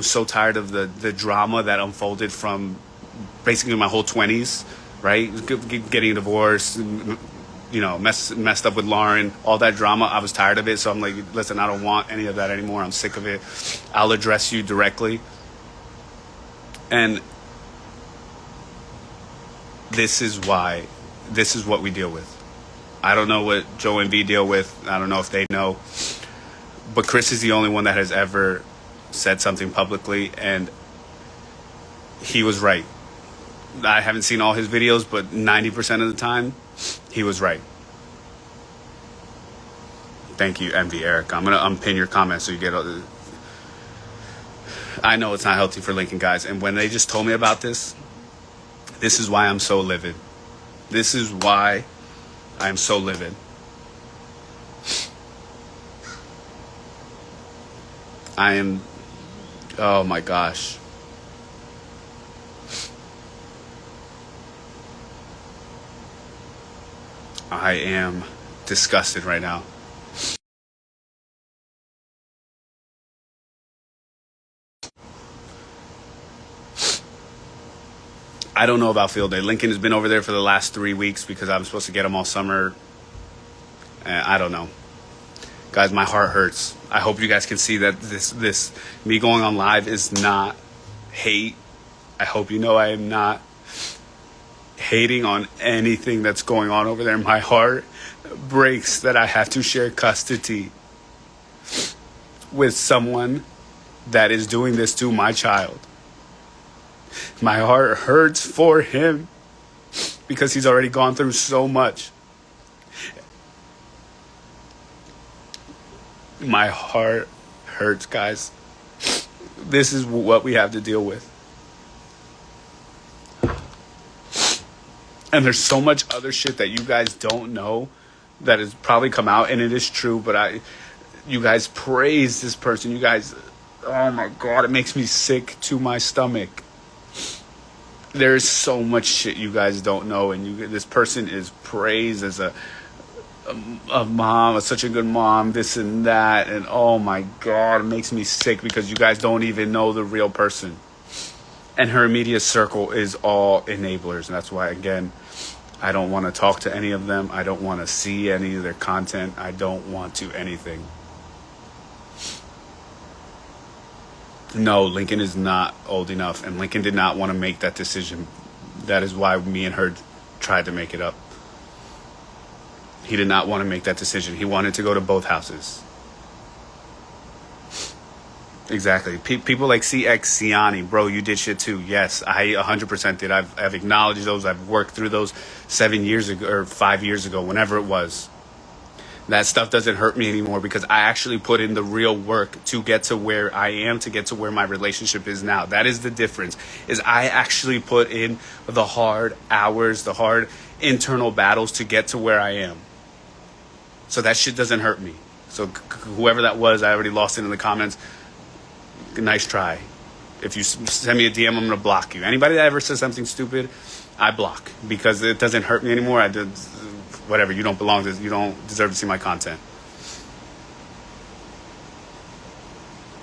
so tired of the drama that unfolded from basically my whole 20s, right? Getting divorced, messed up with Lauren, all that drama. I was tired of it. So I'm like, listen, I don't want any of that anymore. I'm sick of it. I'll address you directly. And this is what we deal with. I don't know what Joe and V deal with. I don't know if they know. But Chris is the only one that has ever said something publicly, and he was right. I haven't seen all his videos, but 90% of the time, he was right. Thank you, MV Eric. I'm going to unpin your comments so you get all the... I know it's not healthy for Lincoln, guys. And when they just told me about this is why I'm so livid. This is why I'm so livid. Oh my gosh. I am disgusted right now. I don't know about field day. Lincoln has been over there for the last 3 weeks because I'm supposed to get him all summer. I don't know. Guys, my heart hurts. I hope you guys can see that this me going on live is not hate. I hope you know I am not hating on anything that's going on over there. My heart breaks that I have to share custody with someone that is doing this to my child. My heart hurts for him because he's already gone through so much. My heart hurts, guys. This is what we have to deal with. And there's so much other shit that you guys don't know that has probably come out, and it is true, but you guys praise this person. You guys, oh my God, it makes me sick to my stomach. There's so much shit you guys don't know, and this person is praised as a mom, such a good mom, this and that, and oh my God, it makes me sick because you guys don't even know the real person. And her immediate circle is all enablers, and that's why, again, I don't want to talk to any of them. I don't want to see any of their content. I don't want to anything. No, Lincoln is not old enough, and Lincoln did not want to make that decision. That is why me and her tried to make it up. He did not want to make that decision. He wanted to go to both houses. Exactly. People like CX Ciani, bro, you did shit too. Yes, I 100% did. I've acknowledged those. I've worked through those 7 years ago or 5 years ago, whenever it was. That stuff doesn't hurt me anymore because I actually put in the real work to get to where I am, to get to where my relationship is now. That is the difference, is I actually put in the hard hours, the hard internal battles to get to where I am. So that shit doesn't hurt me. So whoever that was, I already lost it in the comments. Nice try. If you send me a DM, I'm going to block you. Anybody that ever says something stupid, I block because it doesn't hurt me anymore. Whatever, you don't belong to, you don't deserve to see my content.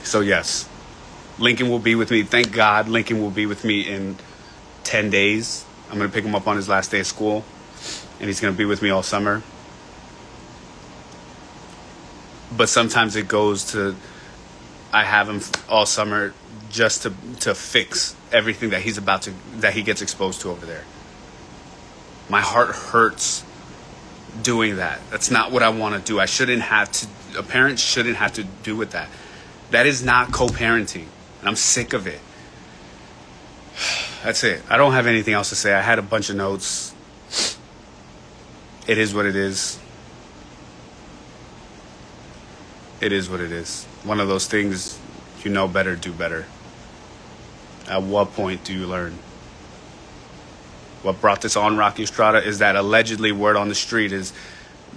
So yes, Lincoln will be with me. Thank God Lincoln will be with me in 10 days. I'm going to pick him up on his last day of school, and he's going to be with me all summer. But sometimes it goes to, I have him all summer just to fix everything that that he gets exposed to over there. My heart hurts doing that. That's not what I want to do. A parent shouldn't have to do with that. That is not co-parenting, and I'm sick of it. That's it. I don't have anything else to say. I had a bunch of notes. It is what it is. It is what it is. One of those things, you know better, do better. At what point do you learn? What brought this on, Rocky Estrada, is that allegedly word on the street is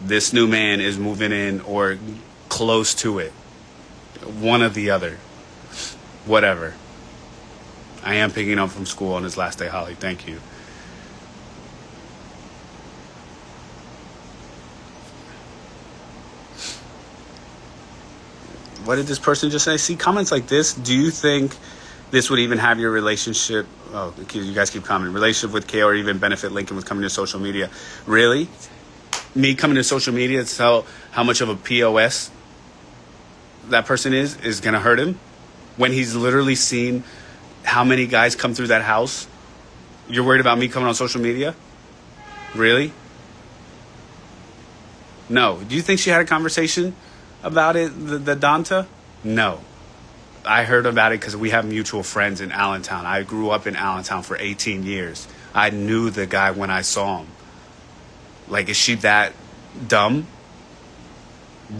this new man is moving in or close to it. One or the other. Whatever. I am picking up from school on his last day, Holly. Thank you. what did this person just say? See, comments like this, do you think this would even have your relationship? Oh, you guys keep commenting. Relationship with K or even benefit Lincoln with coming to social media. Really? Me coming to social media to tell how much of a POS that person is going to hurt him when he's literally seen how many guys come through that house? You're worried about me coming on social media? Really? No. Do you think she had a conversation about it, the Donta? No. I heard about it because we have mutual friends in Allentown. I grew up in Allentown for 18 years. I knew the guy when I saw him. Like, is she that dumb?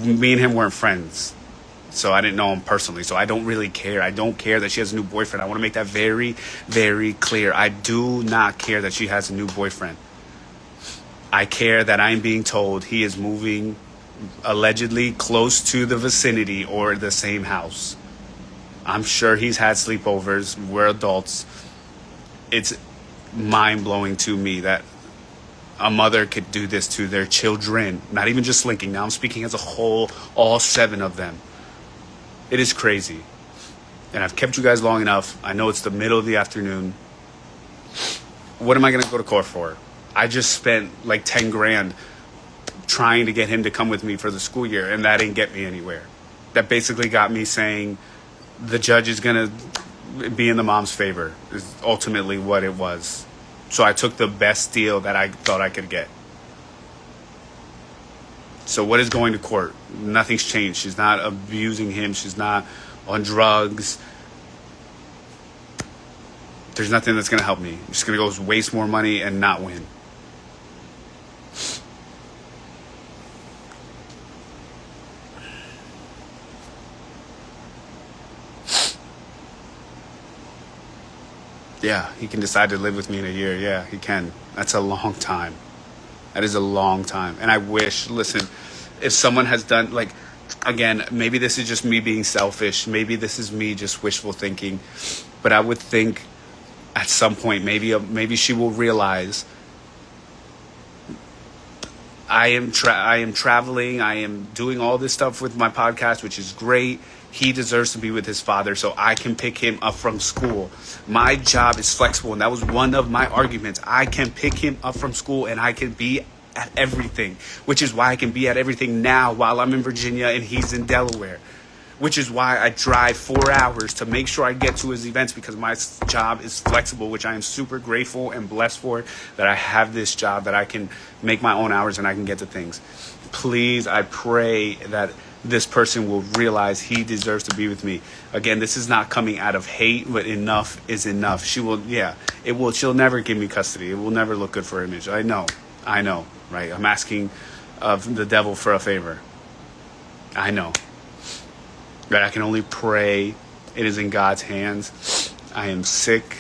Me and him weren't friends. So I didn't know him personally. So I don't really care. I don't care that she has a new boyfriend. I want to make that very, very clear. I do not care that she has a new boyfriend. I care that I'm being told he is moving allegedly close to the vicinity or the same house. I'm sure he's had sleepovers. We're adults. It's mind-blowing to me that a mother could do this to their children. Not even just Lincoln. Now I'm speaking as a whole, all 7 of them. It is crazy. And I've kept you guys long enough. I know it's the middle of the afternoon. What am I going to go to court for? I just spent like 10 grand trying to get him to come with me for the school year, and that didn't get me anywhere. That basically got me saying the judge is going to be in the mom's favor, is ultimately what it was. So I took the best deal that I thought I could get. So what is going to court? Nothing's changed. She's not abusing him. She's not on drugs. There's nothing that's going to help me. I'm just going to go waste more money and not win. Yeah, he can decide to live with me in a year. Yeah, he can. That's a long time. That is a long time. And I wish, listen, if someone has done, like, again, maybe this is just me being selfish. Maybe this is me just wishful thinking. But I would think at some point, maybe she will realize I am traveling. I am doing all this stuff with my podcast, which is great. He deserves to be with his father so I can pick him up from school. My job is flexible, and that was one of my arguments. I can pick him up from school, and I can be at everything, which is why I can be at everything now while I'm in Virginia and he's in Delaware, which is why I drive 4 hours to make sure I get to his events, because my job is flexible, which I am super grateful and blessed for, that I have this job, that I can make my own hours and I can get to things. Please, I pray that this person will realize he deserves to be with me. Again, this is not coming out of hate, but enough is enough. She'll never give me custody. It will never look good for her image. I know, right? I'm asking of the devil for a favor. I know. Right? I can only pray. It is in God's hands. I am sick.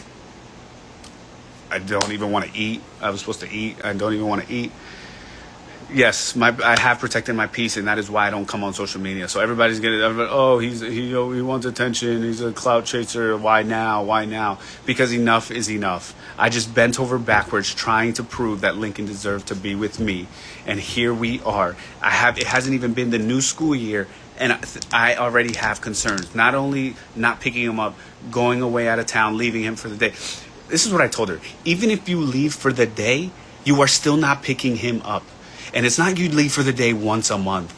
I don't even want to eat. I was supposed to eat. I don't even want to eat. Yes, I have protected my peace, and that is why I don't come on social media. So everybody's he wants attention. He's a clout chaser. Why now? Why now? Because enough is enough. I just bent over backwards trying to prove that Lincoln deserved to be with me, and here we are. It hasn't even been the new school year, and I already have concerns. Not only not picking him up, going away out of town, leaving him for the day. This is what I told her. Even if you leave for the day, you are still not picking him up. And it's not you leave for the day once a month.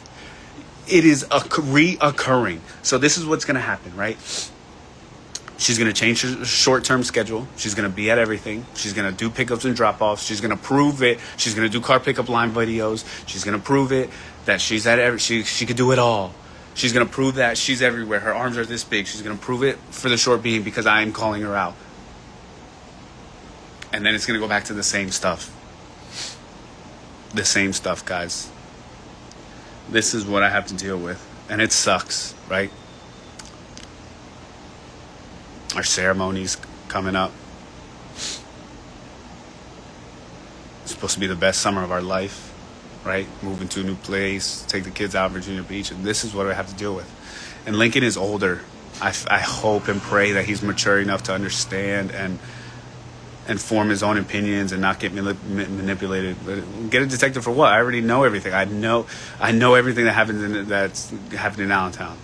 It is reoccurring. So this is what's going to happen, right? She's going to change her short-term schedule. She's going to be at everything. She's going to do pickups and drop-offs. She's going to prove it. She's going to do car pickup line videos. She's going to prove it that she's at she could do it all. She's going to prove that she's everywhere. Her arms are this big. She's going to prove it for the short being because I am calling her out. And then it's going to go back to the same stuff. The same stuff, guys. This is what I have to deal with. And it sucks, right? Our ceremony's coming up. It's supposed to be the best summer of our life, right? Moving to a new place, take the kids out Virginia Beach, and this is what I have to deal with. And Lincoln is older. I hope and pray that he's mature enough to understand and form his own opinions and not get manipulated. But get a detective for what? I already know everything. I know everything that's happened in Allentown.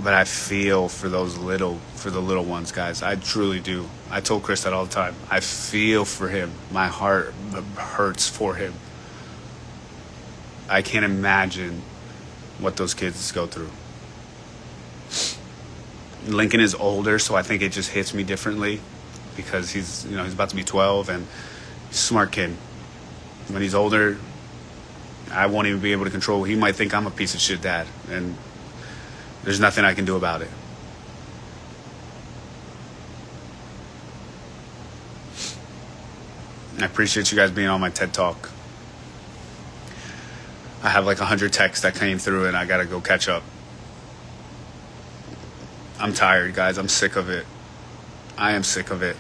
But I feel for the little ones, guys. I truly do. I told Chris that all the time. I feel for him. My heart hurts for him. I can't imagine what those kids go through. Lincoln is older, so I think it just hits me differently because he's about to be 12 and he's a smart kid. When he's older, I won't even be able to control. He might think I'm a piece of shit dad, and there's nothing I can do about it. I appreciate you guys being on my TED Talk. I have like 100 texts that came through and I gotta go catch up. I'm tired, guys. I'm sick of it. I am sick of it.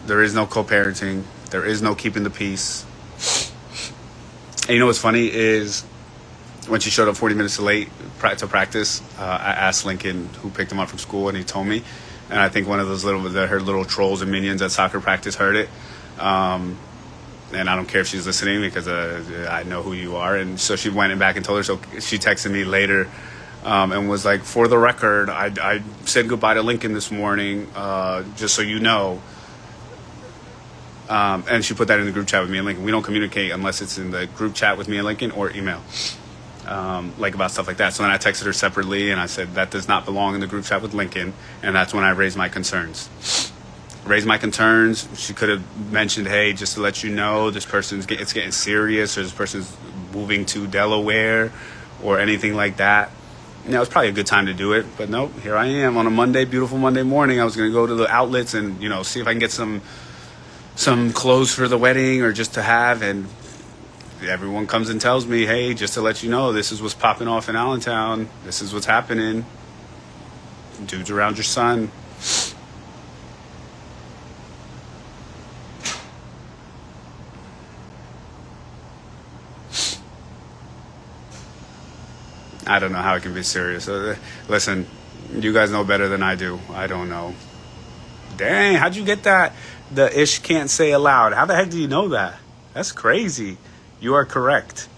There is no co-parenting. There is no keeping the peace. And you know what's funny is when she showed up 40 minutes late to practice, I asked Lincoln who picked him up from school, and he told me. And I think one of those her little trolls and minions at soccer practice heard it. And I don't care if she's listening because I know who you are. And so she went back and told her. So she texted me later and was like, for the record, I said goodbye to Lincoln this morning, just so you know. And she put that in the group chat with me and Lincoln. We don't communicate unless it's in the group chat with me and Lincoln or email, like about stuff like that. So then I texted her separately and I said that does not belong in the group chat with Lincoln. And that's when I raised my concerns. She could have mentioned, hey, just to let you know, this person's it's getting serious, or this person's moving to Delaware, or anything like that. It was probably a good time to do it, but nope. Here I am on a Monday, beautiful Monday morning. I was going to go to the outlets and see if I can get some clothes for the wedding or just to have, and everyone comes and tells me, hey, just to let you know, this is what's popping off in Allentown. This is what's happening. Dudes around your son. I don't know how it can be serious. Listen, you guys know better than I do. I don't know. Dang, how'd you get that? The ish can't say aloud. How the heck do you know that? That's crazy. You are correct.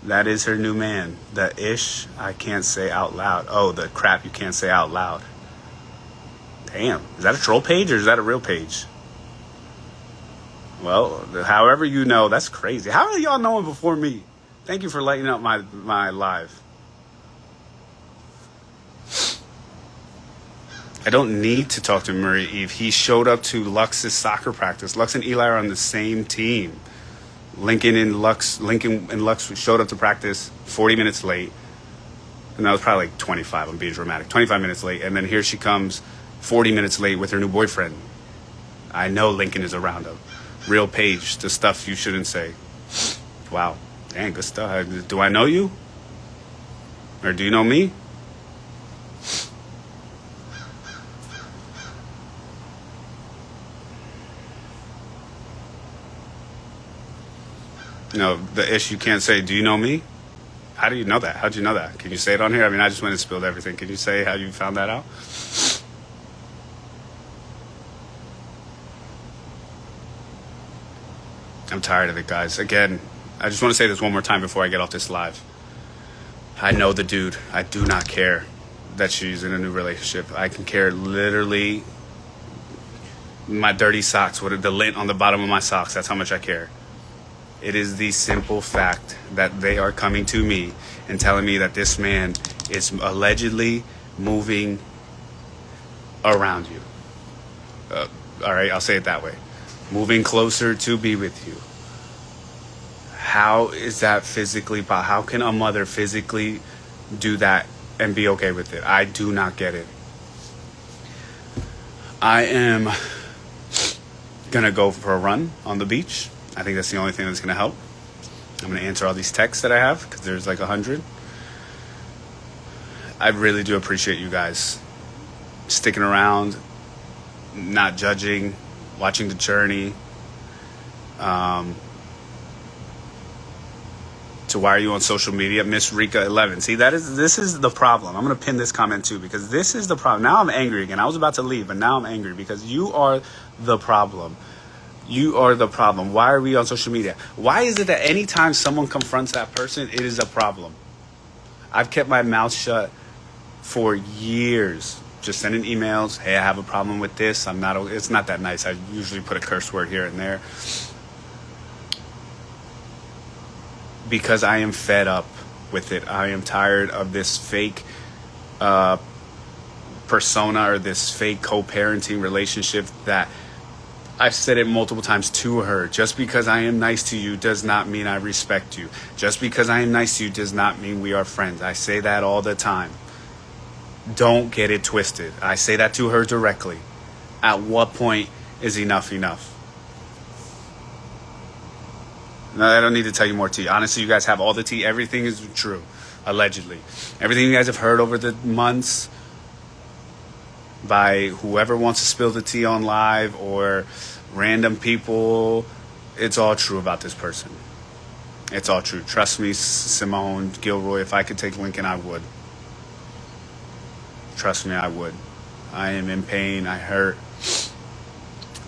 That is her new man. The ish I can't say out loud. Oh, the crap you can't say out loud. Damn. Is that a troll page or is that a real page? Well, however you know, that's crazy. How are y'all knowing before me? Thank you for lighting up my live. I don't need to talk to Marie Eve. He showed up to Lux's soccer practice. Lux and Eli are on the same team. Lincoln and Lux showed up to practice 40 minutes late. And that was probably like 25. I'm being dramatic. 25 minutes late. And then here she comes 40 minutes late with her new boyfriend. I know Lincoln is a Roundup. Real page. The stuff you shouldn't say. Wow. Dang, good stuff. Do I know you? Or do you know me? The issue can't say, do you know me? How do you know that? How'd you know that? Can you say it on here? I mean, I just went and spilled everything. Can you say how you found that out? I'm tired of it, guys. Again, I just want to say this one more time before I get off this live. I know the dude. I do not care that she's in a new relationship. I can care literally my dirty socks, the lint on the bottom of my socks. That's how much I care. It is the simple fact that they are coming to me and telling me that this man is allegedly moving around you. All right, I'll say it that way. Moving closer to be with you. How is that physically possible? How can a mother physically do that and be okay with it? I do not get it. I am going to go for a run on the beach. I think that's the only thing that's going to help. I'm going to answer all these texts that I have because there's like 100. I really do appreciate you guys sticking around, not judging, watching the journey. So why are you on social media? Miss Rika 11. See, this is the problem. I'm going to pin this comment too because this is the problem. Now I'm angry again. I was about to leave, but now I'm angry because you are the problem. You are the problem. Why are we on social media? Why is it that anytime someone confronts that person, it is a problem? I've kept my mouth shut for years. Just sending emails. Hey, I have a problem with this. It's not that nice. I usually put a curse word here and there. Because I am fed up with it. I am tired of this fake persona or this fake co-parenting relationship that I've said it multiple times to her. Just because I am nice to you does not mean I respect you. Just because I am nice to you does not mean we are friends. I say that all the time. Don't get it twisted. I say that to her directly. At what point is enough enough? No, I don't need to tell you more tea. Honestly, you guys have all the tea. Everything is true, allegedly. Everything you guys have heard over the months by whoever wants to spill the tea on live or random people, it's all true about this person. It's all true. Trust me, Simone, Gilroy, if I could take Lincoln, I would. Trust me, I would. I am in pain. I hurt.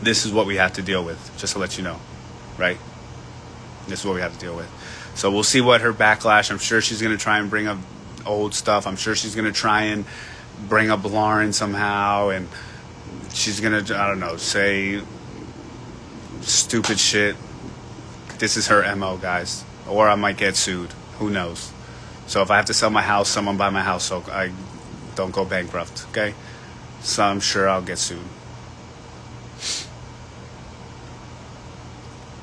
This is what we have to deal with, just to let you know, right? This is what we have to deal with. So we'll see what her backlash. I'm sure she's going to try and bring up old stuff. I'm sure she's going to try and bring up Lauren somehow. And she's going to, I don't know, say stupid shit. This is her MO, guys. Or I might get sued. Who knows? So if I have to sell my house, someone buy my house so I don't go bankrupt, okay? So I'm sure I'll get sued.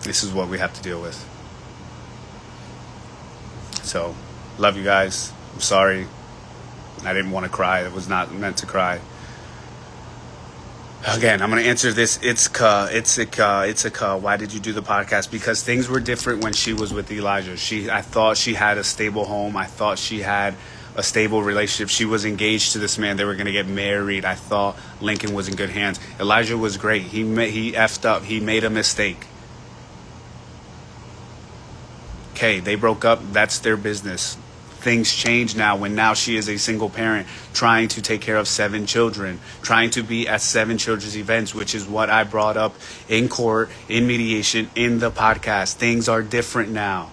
This is what we have to deal with. So, love you guys. I'm sorry. I didn't want to cry. It was not meant to cry. Again, I'm going to answer this. It's a why did you do the podcast? Because things were different when she was with Elijah. I thought she had a stable home. I thought she had a stable relationship. She was engaged to this man. They were going to get married. I thought Lincoln was in good hands. Elijah was great. He effed up. He made a mistake. Okay, they broke up. That's their business. Things change now when now she is a single parent trying to take care of 7 children, trying to be at 7 children's events, which is what I brought up in court, in mediation, in the podcast. Things are different now.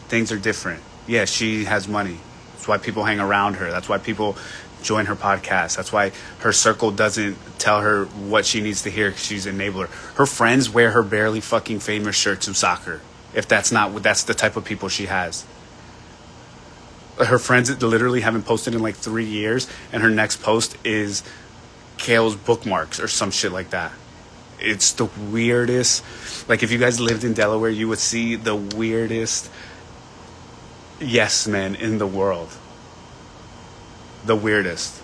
Things are different. Yeah, she has money. That's why people hang around her. That's why people join her podcast. That's why her circle doesn't tell her what she needs to hear. She's an enabler. Her friends wear her barely fucking famous shirt to soccer. If that's the type of people she has. Her friends literally haven't posted in like 3 years, and her next post is Kale's bookmarks or some shit like that. It's the weirdest. Like, if you guys lived in Delaware, you would see the weirdest yes men in the world. The weirdest.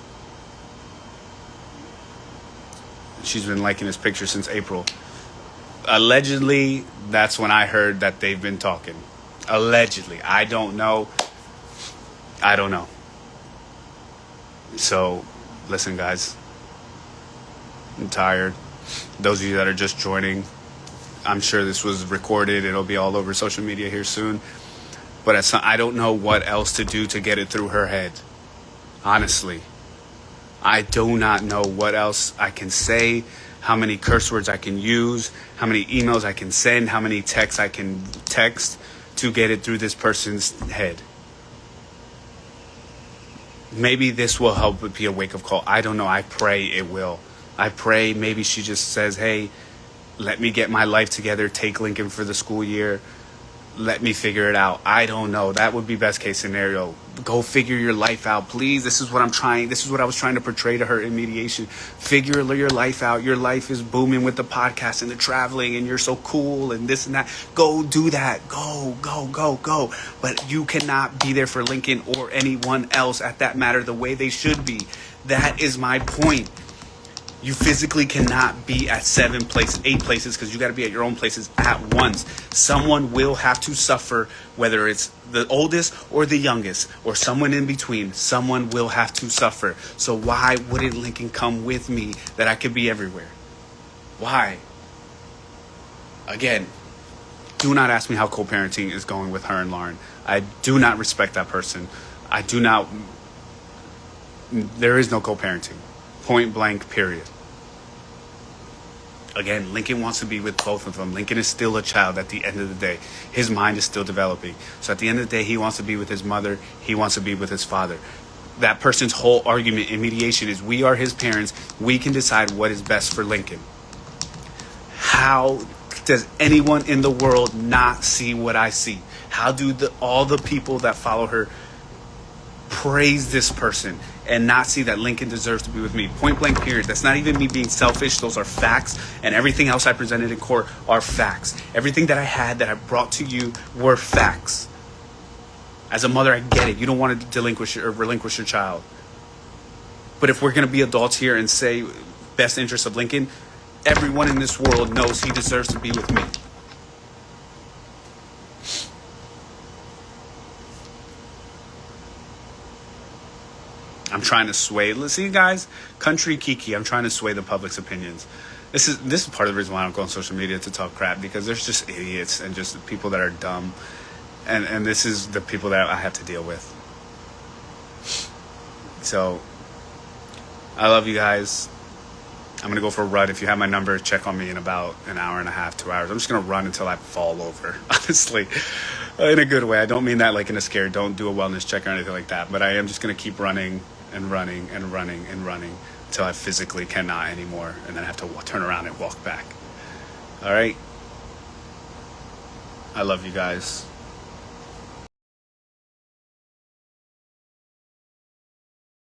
She's been liking his picture since April. Allegedly, that's when I heard that they've been talking. Allegedly. I don't know. So, listen, guys. I'm tired. Those of you that are just joining, I'm sure this was recorded. It'll be all over social media here soon. But I don't know what else to do to get it through her head. Honestly. I do not know what else I can say, how many curse words I can use, how many emails I can send, how many texts I can text to get it through this person's head. Maybe this will help it be a wake-up call. I don't know. I pray it will. I pray maybe she just says, hey, let me get my life together, take Lincoln for the school year. Let me figure it out. I don't know. That would be best case scenario. Go figure your life out, please. This is what I was trying to portray to her in mediation. Figure your life out. Your life is booming with the podcast and the traveling, and you're so cool and this and that. Go do that. Go. But you cannot be there for Lincoln or anyone else at that matter the way they should be. That is my point. You physically cannot be at 8 places, because you got to be at your own places at once. Someone will have to suffer, whether it's the oldest or the youngest or someone in between. Someone will have to suffer. So why wouldn't Lincoln come with me that I could be everywhere? Why? Again, do not ask me how co-parenting is going with her and Lauren. I do not respect that person. There is no co-parenting. Point blank, period. Again, Lincoln wants to be with both of them. Lincoln is still a child at the end of the day. His mind is still developing. So at the end of the day, he wants to be with his mother. He wants to be with his father. That person's whole argument in mediation is we are his parents. We can decide what is best for Lincoln. How does anyone in the world not see what I see? How do all the people that follow her praise this person and not see that Lincoln deserves to be with me? Point blank period. That's not even me being selfish. Those are facts. And everything else I presented in court are facts. Everything that I had that I brought to you were facts. As a mother, I get it. You don't want to relinquish your child. But if we're going to be adults here and say best interest of Lincoln, everyone in this world knows he deserves to be with me. I'm trying to sway. See, guys, country Kiki. I'm trying to sway the public's opinions. This is part of the reason why I don't go on social media to talk crap, because there's just idiots and just people that are dumb, and this is the people that I have to deal with. So I love you guys. I'm gonna go for a run. If you have my number, check on me in about an hour and a half, 2 hours. I'm just gonna run until I fall over. Honestly, in a good way. I don't mean that like in a scare. Don't do a wellness check or anything like that. But I am just gonna keep running and running and running and running until I physically cannot anymore, and then I have to turn around and walk back. All right. I love you guys.